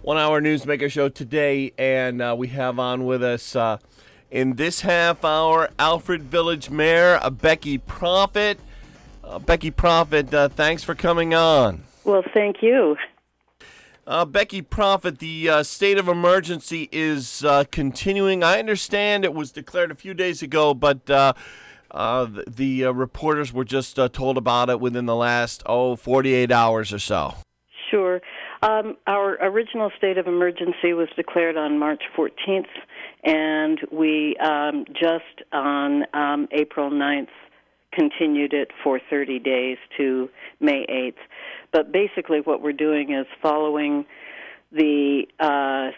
1-hour Newsmaker show today, and we have on with us in this half hour Alfred Village Mayor Becky Prophet. Becky Prophet, thanks for coming on. Well, thank you. Becky Prophet, the state of emergency is continuing. I understand it was declared a few days ago, but the reporters were just told about it within the last 48 hours or so. Sure. Our original state of emergency was declared on March 14th, and we just on April 9th continued it for 30 days to May 8th. But basically what we're doing is following the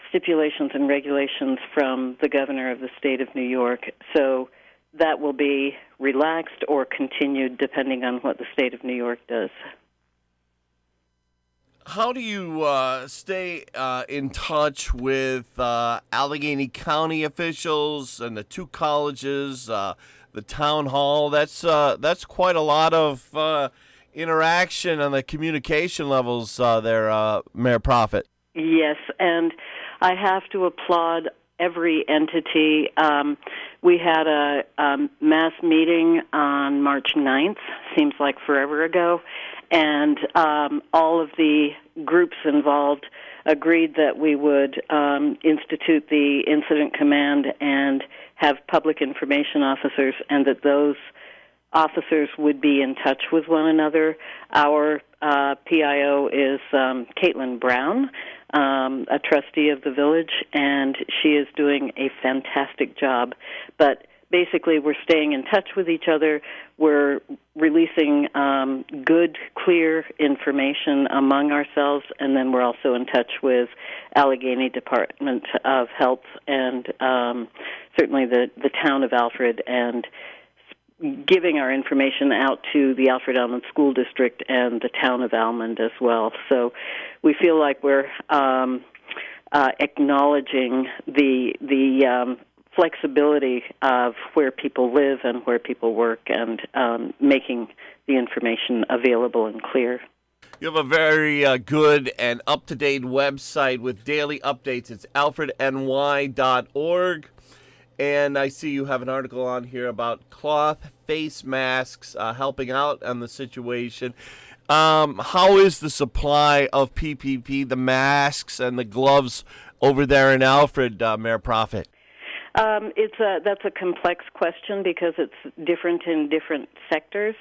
stipulations and regulations from the governor of the state of New York. So that will be relaxed or continued depending on what the state of New York does. How do you stay in touch with Allegheny County officials and the two colleges, the town hall? That's quite a lot of interaction on the communication levels there, Mayor Prophet. Yes, and I have to applaud every entity. We had a mass meeting on March 9th, seems like forever ago, and all of the groups involved agreed that we would institute the incident command and have public information officers, and that those officers would be in touch with one another. Our PIO is Caitlin Brown, a trustee of the village, and she is doing a fantastic job. But basically, we're staying in touch with each other. We're releasing good, clear information among ourselves, and then we're also in touch with Allegheny Department of Health and certainly the town of Alfred, and giving our information out to the Alfred Almond School District and the town of Almond as well. So we feel like we're acknowledging the flexibility of where people live and where people work, and making the information available and clear. You have a very good and up-to-date website with daily updates. It's alfredny.org. And I see you have an article on here about cloth face masks helping out on the situation. How is the supply of PPP, the masks and the gloves over there in Alfred, Mayor Prophet? That's a complex question because it's different in different sectors.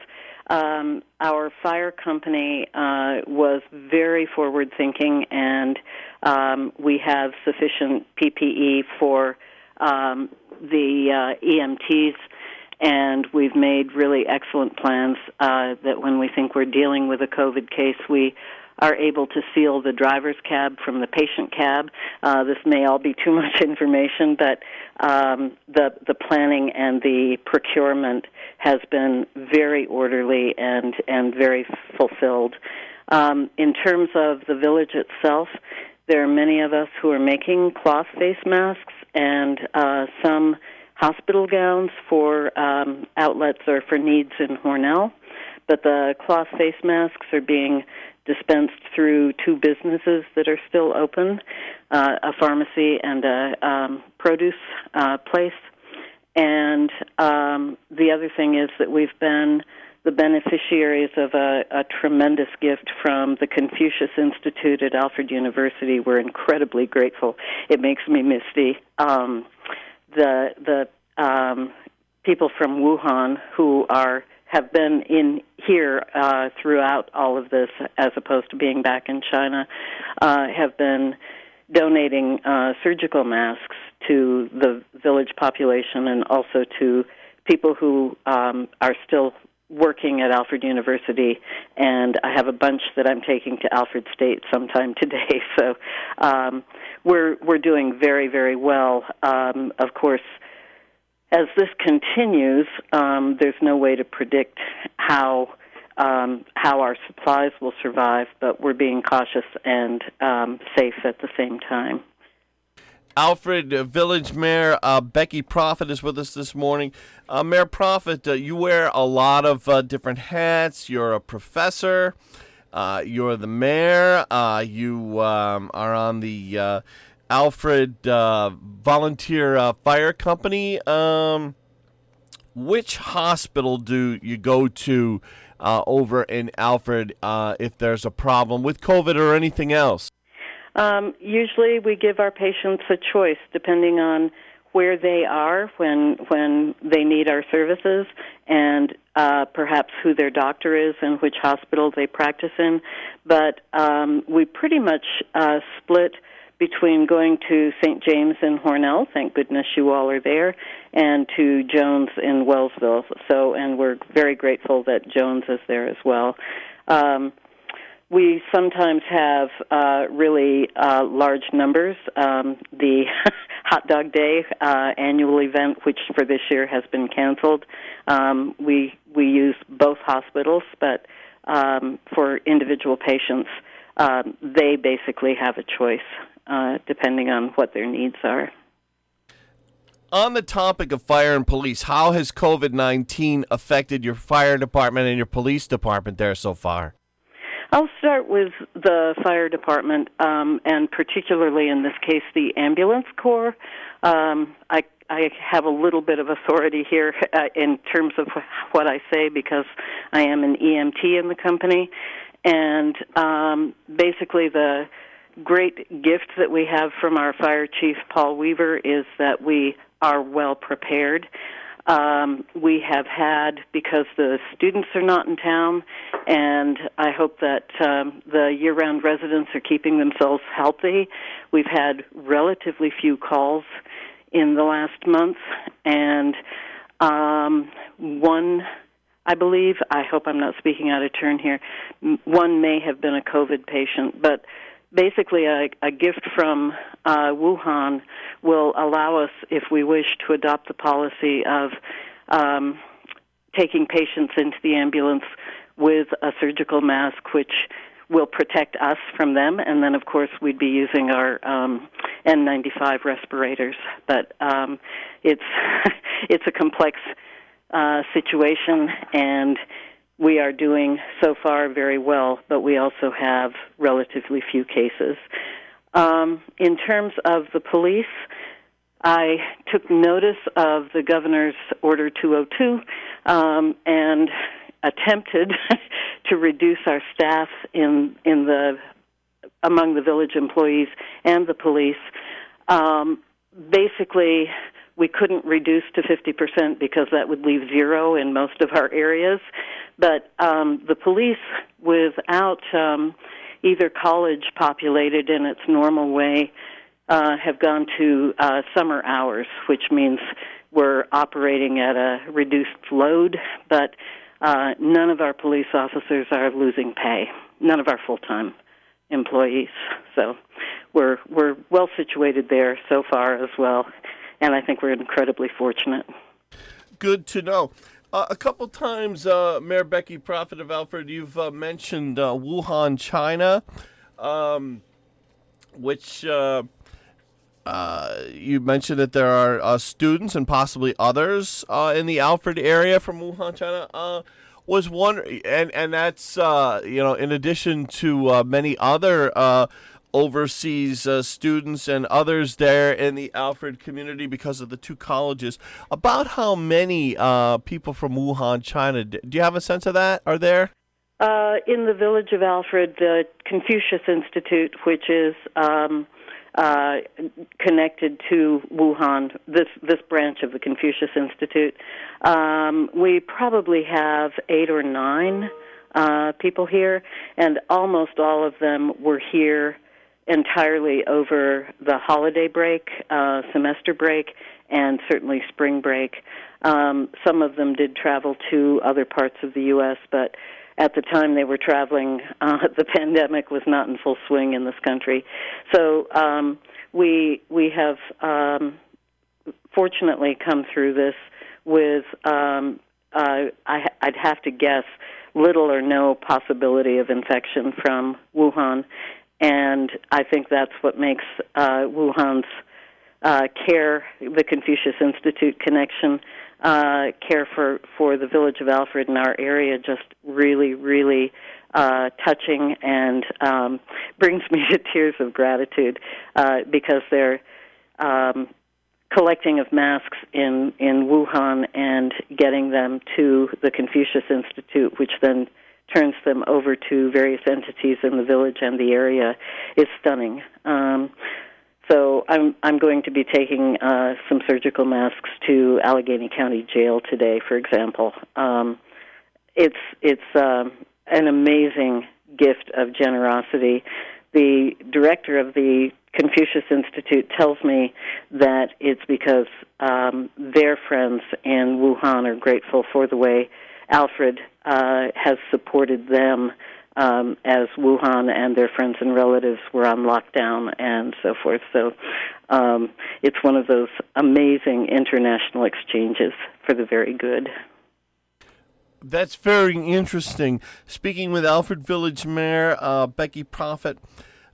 Our fire company was very forward-thinking, and we have sufficient PPE for the EMTs, and we've made really excellent plans that when we think we're dealing with a COVID case, we are able to seal the driver's cab from the patient cab. This may all be too much information, but the planning and the procurement has been very orderly and very fulfilled. In terms of the village itself, there are many of us who are making cloth face masks and some hospital gowns for outlets or for needs in Hornell. But the cloth face masks are being dispensed through two businesses that are still open, a pharmacy and a produce place. And the other thing is that we've been the beneficiaries of a tremendous gift from the Confucius Institute at Alfred University. We're incredibly grateful. It makes me misty. The people from Wuhan who have been in here throughout all of this, as opposed to being back in China, have been donating surgical masks to the village population and also to people who are still working at Alfred University, and I have a bunch that I'm taking to Alfred State sometime today. So we're doing very, very well. Of course, as this continues, there's no way to predict how our supplies will survive, but we're being cautious and safe at the same time. Alfred Village Mayor Becky Prophet is with us this morning. Mayor Prophet, you wear a lot of different hats. You're a professor. You're the mayor. You are on the Alfred Volunteer Fire Company. Which hospital do you go to over in Alfred if there's a problem with COVID or anything else? Usually we give our patients a choice depending on where they are when they need our services and perhaps who their doctor is and which hospital they practice in. But we pretty much split between going to St. James in Hornell, thank goodness you all are there, and to Jones in Wellsville. And we're very grateful that Jones is there as well. We sometimes have really large numbers. The Hot Dog Day annual event, which for this year has been canceled, we use both hospitals, but for individual patients, they basically have a choice depending on what their needs are. On the topic of fire and police, how has COVID-19 affected your fire department and your police department there so far? I'll start with the fire department, and particularly in this case, the ambulance corps. I have a little bit of authority here in terms of what I say because I am an EMT in the company. And basically the great gift that we have from our fire chief, Paul Weaver, is that we are well prepared. We have had, because the students are not in town, and I hope that the year-round residents are keeping themselves healthy, we've had relatively few calls in the last month, and one, I believe, I hope I'm not speaking out of turn here, one may have been a COVID patient, but basically a gift from Wuhan will allow us, if we wish, to adopt the policy of taking patients into the ambulance with a surgical mask, which will protect us from them, and then, of course, we'd be using our N95 respirators. But it's it's a complex situation, and we are doing so far very well, but we also have relatively few cases. In terms of the police, I took notice of the governor's Order 202 and attempted to reduce our staff among the village employees and the police. Basically, we couldn't reduce to 50% because that would leave zero in most of our areas. But the police, without either college populated in its normal way, have gone to summer hours, which means we're operating at a reduced load, but none of our police officers are losing pay, none of our full-time employees. So we're well situated there so far as well, and I think we're incredibly fortunate. Good to know. A couple times, Mayor Becky, Prophet of Alfred, you've mentioned Wuhan, China, which you mentioned that there are students and possibly others in the Alfred area from Wuhan, China. Was one, and that's in addition to many other overseas students and others there in the Alfred community because of the two colleges. About how many people from Wuhan, China, do you have a sense of that, are there? In the village of Alfred, the Confucius Institute, which is connected to Wuhan, this branch of the Confucius Institute, we probably have 8 or 9 people here, and almost all of them were here entirely over the holiday break, semester break, and certainly spring break. Some of them did travel to other parts of the U.S., but at the time they were traveling, the pandemic was not in full swing in this country. So we have fortunately come through this with, I'd have to guess, little or no possibility of infection from Wuhan. And I think that's what makes Wuhan's CARE, the Confucius Institute connection, care for the village of Alfred and our area just really, really touching and brings me to tears of gratitude because they're collecting of masks in Wuhan and getting them to the Confucius Institute, which then turns them over to various entities in the village and the area, is stunning. So I'm going to be taking some surgical masks to Allegheny County Jail today, for example. It's an amazing gift of generosity. The director of the Confucius Institute tells me that it's because their friends in Wuhan are grateful for the way Alfred has supported them as Wuhan and their friends and relatives were on lockdown and so forth. So it's one of those amazing international exchanges for the very good. That's very interesting. Speaking with Alfred Village Mayor Becky Prophet.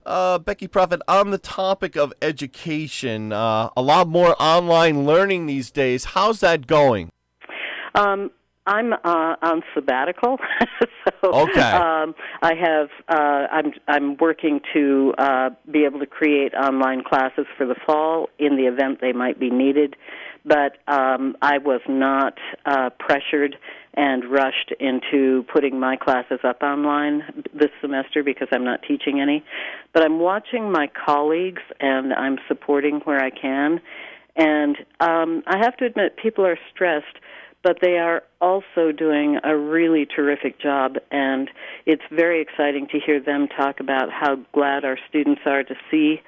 Becky Prophet, on the topic of education, a lot more online learning these days. How's that going? I'm on sabbatical, so okay. I have. I'm working to be able to create online classes for the fall in the event they might be needed. But I was not pressured and rushed into putting my classes up online this semester because I'm not teaching any. But I'm watching my colleagues and I'm supporting where I can. And I have to admit, people are stressed, but they are also doing a really terrific job, and it's very exciting to hear them talk about how glad our students are to see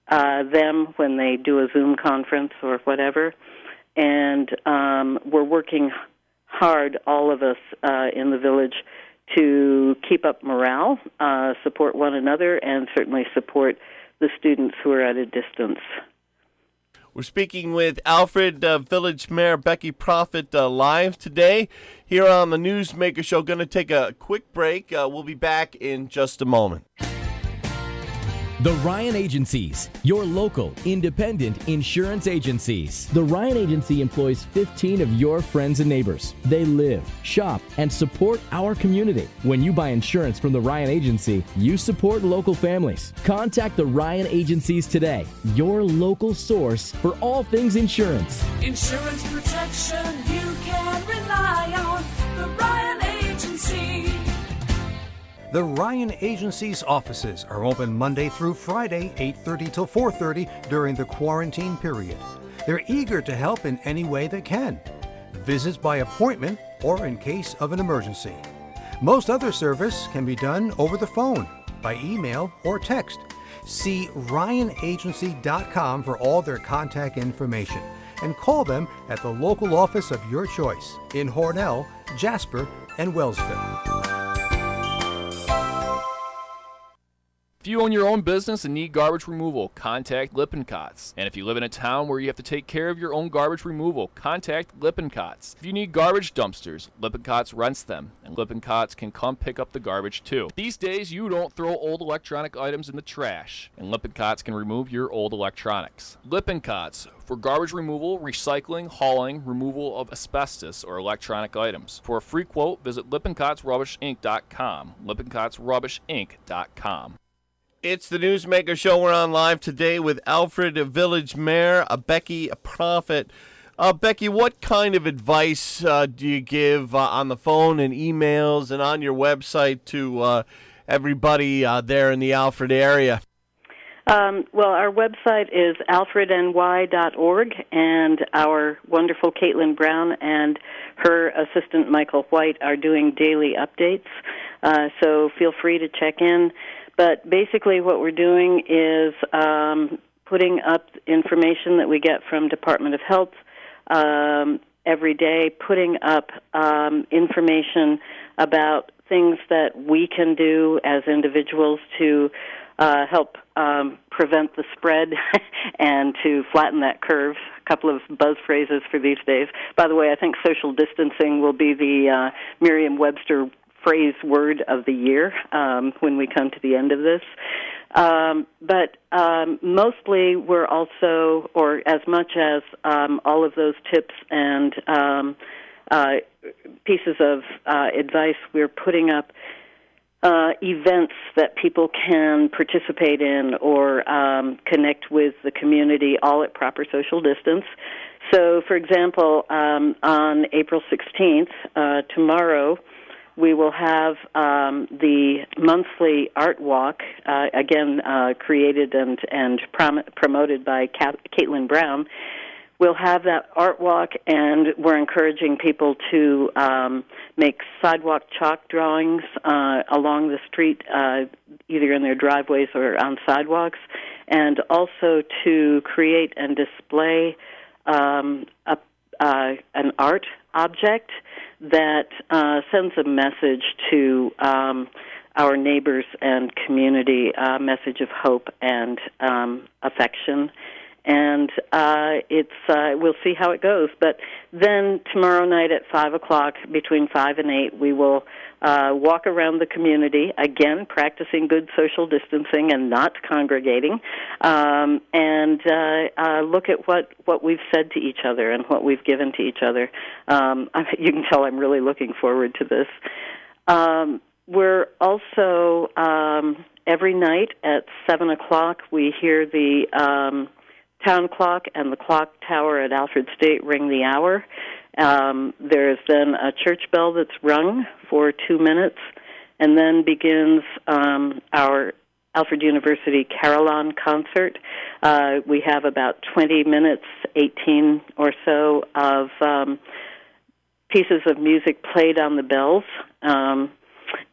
them when they do a Zoom conference or whatever. And we're working hard, all of us in the village, to keep up morale, support one another, and certainly support the students who are at a distance. We're speaking with Alfred Village Mayor Becky Prophet live today here on the Newsmaker Show. Going to take a quick break. We'll be back in just a moment. The Ryan Agencies, your local, independent insurance agencies. The Ryan Agency employs 15 of your friends and neighbors. They live, shop, and support our community. When you buy insurance from the Ryan Agency, you support local families. Contact the Ryan Agencies today, your local source for all things insurance. Insurance protection you can rely on. The Ryan Agency. The Ryan Agency's offices are open Monday through Friday, 8:30 till 4:30 during the quarantine period. They're eager to help in any way they can. Visits by appointment or in case of an emergency. Most other service can be done over the phone, by email, or text. See RyanAgency.com for all their contact information and call them at the local office of your choice in Hornell, Jasper, and Wellsville. If you own your own business and need garbage removal, contact Lippincotts. And if you live in a town where you have to take care of your own garbage removal, contact Lippincotts. If you need garbage dumpsters, Lippincotts rents them, and Lippincotts can come pick up the garbage too. These days, you don't throw old electronic items in the trash, and Lippincotts can remove your old electronics. Lippincotts, for garbage removal, recycling, hauling, removal of asbestos or electronic items. For a free quote, visit LippinCottsRubbishInc.com. LippinCottsRubbishInc.com. It's the Newsmaker Show. We're on live today with Alfred Village Mayor Becky Prophet. Becky, what kind of advice do you give on the phone and emails and on your website to everybody there in the Alfred area? Well, our website is alfredny.org, and our wonderful Caitlin Brown and her assistant Michael White are doing daily updates, so feel free to check in. But basically what we're doing is putting up information that we get from Department of Health every day, putting up information about things that we can do as individuals to help prevent the spread and to flatten that curve. A couple of buzz phrases for these days. By the way, I think social distancing will be the Merriam-Webster phrase word of the year when we come to the end of this. But mostly we're also, or as much as all of those tips and pieces of advice, we're putting up events that people can participate in or connect with the community, all at proper social distance. So, for example, on April 16th, tomorrow, we will have the monthly art walk, again created and promoted by Caitlin Brown. We'll have that art walk, and we're encouraging people to make sidewalk chalk drawings along the street, either in their driveways or on sidewalks, and also to create and display an art object that sends a message to our neighbors and community, a message of hope and affection. And we'll see how it goes. But then tomorrow night at 5 o'clock, between 5 and 8, we will walk around the community, again, practicing good social distancing and not congregating, and look at what we've said to each other and what we've given to each other. You can tell I'm really looking forward to this. We're also, every night at 7 o'clock, we hear the town clock and the clock tower at Alfred State ring the hour. There's then a church bell that's rung for 2 minutes, and then begins our Alfred University Carillon concert. We have about 20 minutes, 18 or so, of pieces of music played on the bells,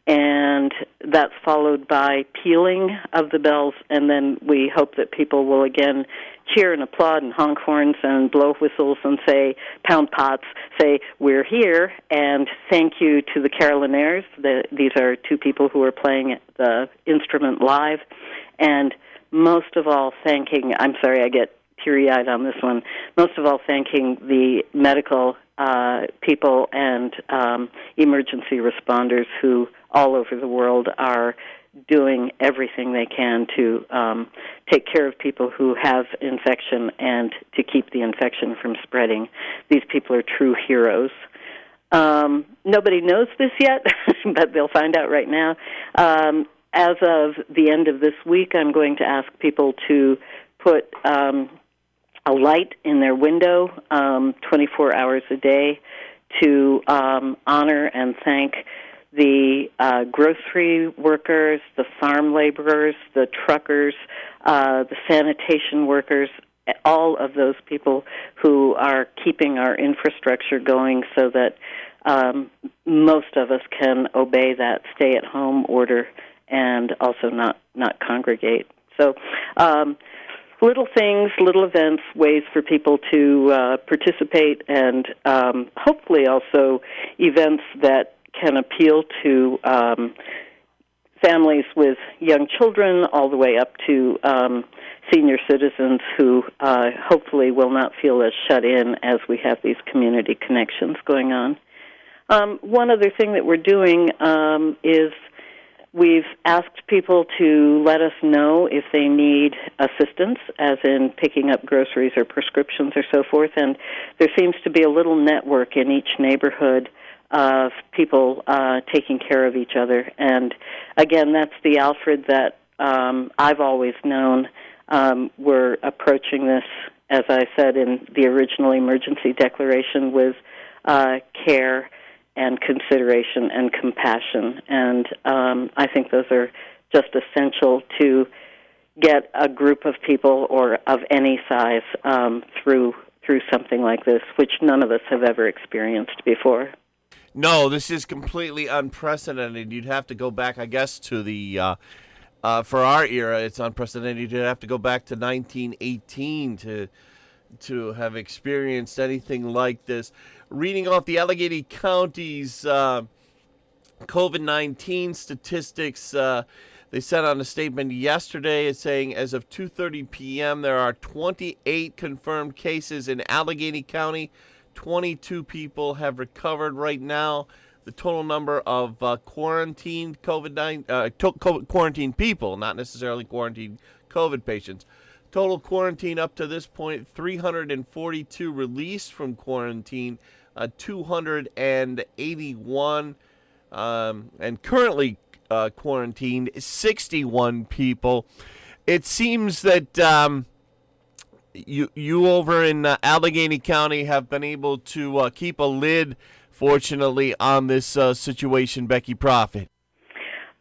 and that's followed by pealing of the bells, and then we hope that people will again cheer and applaud and honk horns and blow whistles and say, pound pots, say, we're here, and thank you to the Carillionaires. These are two people who are playing the instrument live, and most of all thanking, I'm sorry, I get teary-eyed on this one, most of all thanking the medical people and emergency responders who all over the world are doing everything they can to take care of people who have infection and to keep the infection from spreading. These people are true heroes. Nobody knows this yet, but they'll find out right now. As of the end of this week, I'm going to ask people to put a light in their window 24 hours a day to honor and thank the grocery workers, the farm laborers, the truckers, the sanitation workers, all of those people who are keeping our infrastructure going so that most of us can obey that stay-at-home order and also not congregate. So little things, little events, ways for people to participate, and hopefully also events that can appeal to families with young children all the way up to senior citizens who hopefully will not feel as shut in as we have these community connections going on. One other thing that we're doing is we've asked people to let us know if they need assistance, as in picking up groceries or prescriptions or so forth, and there seems to be a little network in each neighborhood of people taking care of each other. And again, that's the Alfred that I've always known. We're approaching this, as I said in the original emergency declaration, with care and consideration and compassion. And I think those are just essential to get a group of people or of any size through something like this, which none of us have ever experienced before. No, this is completely unprecedented. You'd have to go back, I guess, to the, for our era, it's unprecedented. You'd have to go back to 1918 to have experienced anything like this. Reading off the Allegheny County's COVID-19 statistics, they sent out a statement yesterday. It's saying as of 2:30 p.m., there are 28 confirmed cases in Allegheny County. 22 people have recovered right now. the total number of quarantined quarantined people, not necessarily quarantined COVID patients. Total quarantine up to this point, 342 released from quarantine, 281, and currently quarantined 61 people. It seems that you over in Allegheny County have been able to keep a lid, fortunately, on this situation, Becky Prophet.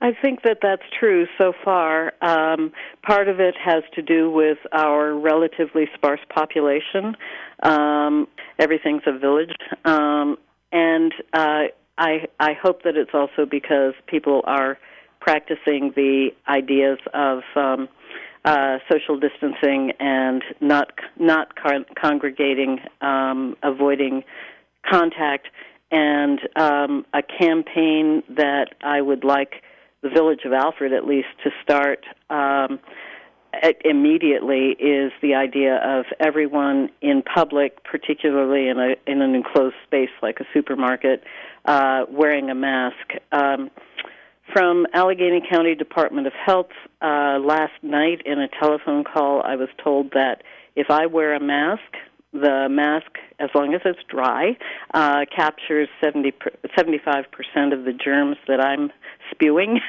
I think that that's true so far. Part of it has to do with our relatively sparse population. Everything's a village. And I hope that it's also because people are practicing the ideas of social distancing and not congregating, avoiding contact, and a campaign that I would like the village of Alfred, at least, to start immediately is the idea of everyone in public, particularly in an enclosed space like a supermarket, wearing a mask. From Allegheny County Department of Health, last night in a telephone call, I was told that if I wear a mask, the mask, as long as it's dry, captures 75% of the germs that I'm spewing,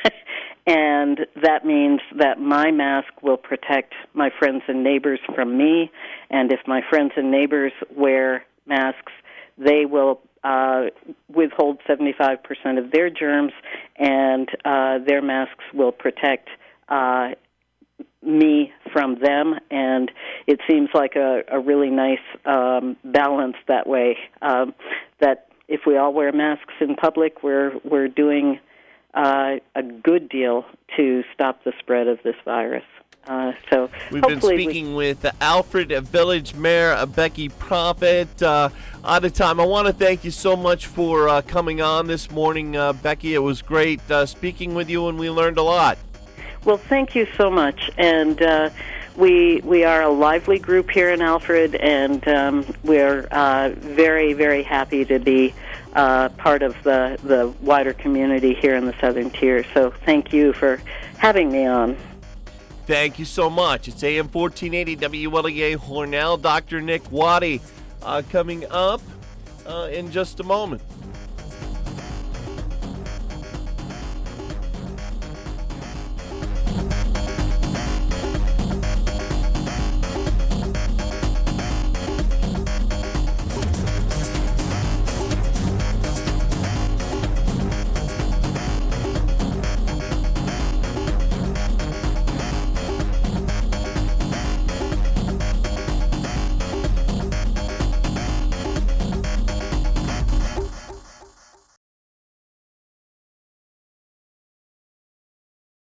and that means that my mask will protect my friends and neighbors from me, and if my friends and neighbors wear masks, they will withhold 75% of their germs, and their masks will protect me from them, and it seems like a really nice balance that way, that if we all wear masks in public, we're doing a good deal to stop the spread of this virus. So we've been speaking with Alfred Village Mayor Becky Prophet. Out of time, I want to thank you so much for coming on this morning, Becky. It was great speaking with you, and we learned a lot. Well, thank you so much, and we are a lively group here in Alfred, and we're very, very happy to be part of the wider community here in the Southern Tier. So thank you for having me on. Thank you so much. It's AM 1480 WLEA Hornell. Dr. Nick Waddy coming up in just a moment.